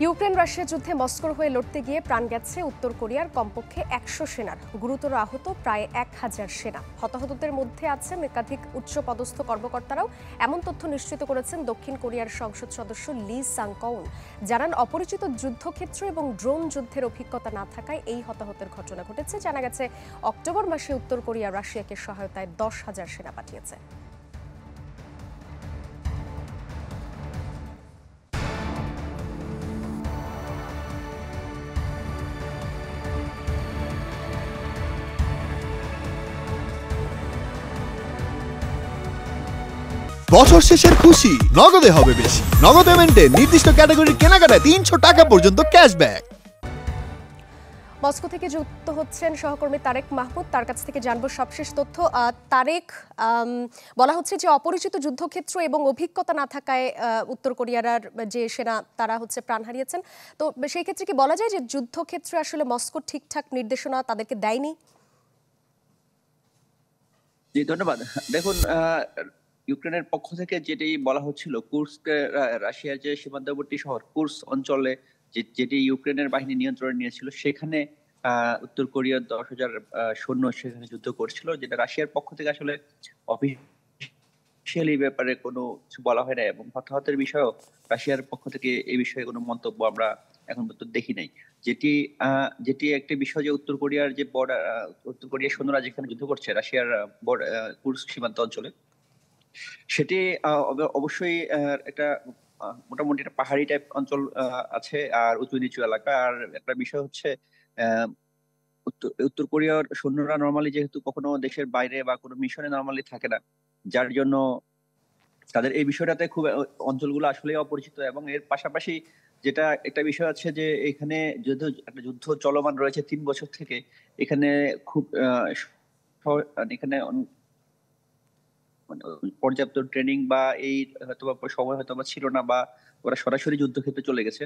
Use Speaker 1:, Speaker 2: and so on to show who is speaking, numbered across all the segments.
Speaker 1: Ukraine Russia যুদ্ধে মস্কোর হয়ে লড়তে গিয়ে প্রাণ গেছে উত্তর কোরিয়ার কমপক্ষে ১০০ সেনার। গুরুতর আহত প্রায় ১,০০০ সেনা। হতাহতদের মধ্যে আছেন একাধিক উচ্চপদস্থ কর্মকর্তারাও। এমন তথ্য নিশ্চিত করেছেন দক্ষিণ কোরিয়ার সংসদ সদস্য লি সাং-কউন। জানান, অপরিচিত যুদ্ধক্ষেত্র এবং ড্রোন যুদ্ধের অভিজ্ঞতা না থাকায় এই হতাহতের ঘটনা ঘটেছে। জানা গেছে, অক্টোবর মাসে উত্তর কোরিয়া রাশিয়াকে সহায়তায় ১০,০০০ সেনা পাঠিয়েছে।
Speaker 2: বছর শেষের খুশি নগদে হবে বেশি। নগদ পেমেন্টে নির্দিষ্ট ক্যাটাগরির কেনাকাটায় ৩০০ টাকা পর্যন্ত ক্যাশব্যাক।
Speaker 1: মস্কো থেকে যুক্ত হচ্ছেন সহকর্মী তারেক মাহমুদ, তার কাছ থেকে জানবো সবশেষ তথ্য। তারেক, বলা হচ্ছে যে অপরিচিত যুদ্ধক্ষেত্র এবং অভিজ্ঞতা না থাকায় উত্তর কোরিয়ার যে সেনা তারা প্রাণ হারিয়েছেন। তো সেই ক্ষেত্রে কি বলা যায় যে যুদ্ধক্ষেত্রে আসলে মস্কো ঠিকঠাক নির্দেশনা তাদেরকে দেয়নি?
Speaker 3: জি, ধন্যবাদ। দেখুন, ইউক্রেনের পক্ষ থেকে যেটি বলা হচ্ছিল, কুর্স্ক, রাশিয়ার যে সীমান্তবর্তী শহর কুর্স্ক অঞ্চলে যেটি ইউক্রেনের বাহিনী নিয়ন্ত্রণে নিয়েছিল, সেখানে উত্তর কোরিয়ার ১০,০০০ সৈন্য সেখানে যুদ্ধ করছিল, যেটা রাশিয়ার পক্ষ থেকে আসলে অফিসিয়ালি ব্যাপারে কোনো কিছু বলা হয় না, এবং হতাহতের বিষয়েও রাশিয়ার পক্ষ থেকে এই বিষয়ে কোনো মন্তব্য আমরা এখন পর্যন্ত দেখি নাই। যেটি যেটি একটা বিষয় যে উত্তর কোরিয়ার যে বর্ডার, উত্তর কোরিয়ার সৈন্যরা যেখানে যুদ্ধ করছে রাশিয়ার কুর্স্ক সীমান্ত অঞ্চলে, সেটি অবশ্যই একটা মোটামুটি একটা পাহাড়ি টাইপ অঞ্চল আছে, আর উঁচু নিচু এলাকা। আর একটা বিষয় হচ্ছে, আহ, উত্তর কোরিয়ার সৈন্যরা নর্মালি যেহেতু কখনো দেশের বাইরে বা কোনো মিশনে নর্মালি থাকে না, যার জন্য তাদের এই বিষয়টাতে খুব অঞ্চলগুলো আসলে অপরিচিত। এবং এর পাশাপাশি যেটা একটা বিষয় আছে যে এখানে একটা যুদ্ধ চলমান রয়েছে ৩ বছর থেকে। এখানে খুব এখানে মানে পর্যাপ্ত ট্রেনিং বা এই হয়তোবা সময় হয়তোবা ছিল না, বা ওরা সরাসরি যুদ্ধক্ষেত্রে চলে গেছে।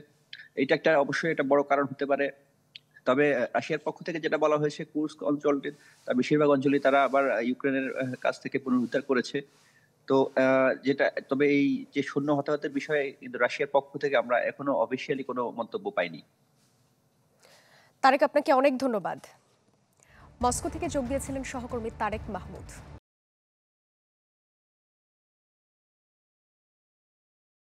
Speaker 3: এটা একটা অবশ্যই একটা বড় কারণ হতে পারে। তবে রাশিয়ার পক্ষ থেকে যেটা বলা হয়েছে, কুর্স্ক অঞ্চলটি তার বেশিরভাগ অঞ্চলই তারা আবার ইউক্রেনের কাছ থেকে পুনরুদ্ধার করেছে। তো তবে এই যে সৈন্য হতাহতের বিষয়ে কিন্তু রাশিয়ার পক্ষ থেকে আমরা এখনো অফিসিয়ালি কোনো মন্তব্য পাইনি।
Speaker 1: তারেক, আপনাকে অনেক ধন্যবাদ। মস্কো থেকে যোগ দিয়েছিলেন সহকর্মী তারেক মাহমুদ।